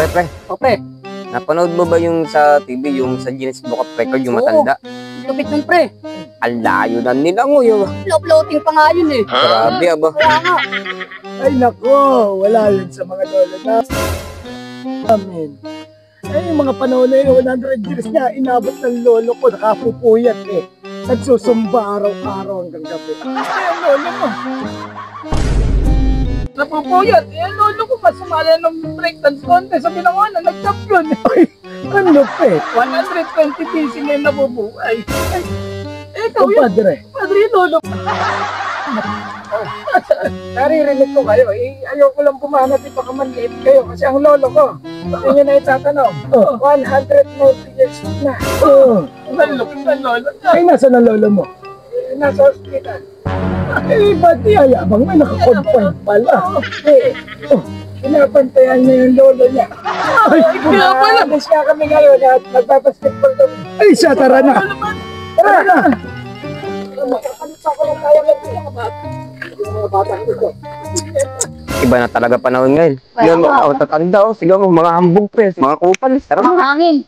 Pre. O, pre. Napanood mo ba yung sa TV, yung sa Guinness Book of Record, yung matanda? Lupit nun, pre. Ang layo na nila mo yung... Floating pa nga yun eh. Grabe, aba. Kaya nga. Ay nako, wala yun sa mga lolo na. Amen. Eh, yung mga panahon na yun, 100 years na inabot ng lolo ko, nakapupuyat eh. Nagsusumba araw-araw hanggang gabi. Ay, ang lolo mo. Napupuyat. Eh, ang lolo ko pa sumala ng breakdance contest. Sabi na nga na, nag-champion. Ay, ang lupit. 120 PC na yung nabubuhay. Ay, ikaw yun. Padre, lolo. Naririnig ko kayo, ayoko lang pumanat, ipakamanliit kayo kasi ang lolo ko, hindi nyo na itatanong, 190 years na. Nalupit na lolo. Ay, nasa na lolo mo? Nasa hospital. Ay, ba't yayabang? May nakakonfine pala. Pinapantayan niya yung lolo niya. Ay, pinapalas nga kami ngayon at nagpapasketball kami. Ay, siya, tara na. Tara na. Makakalita ko lang kaya lang yung mga batang ito. Iba na talaga panahon ngayon. Yung mga tatanda, siguro mga hambog, pre, mga kupal. Tara. Hangin.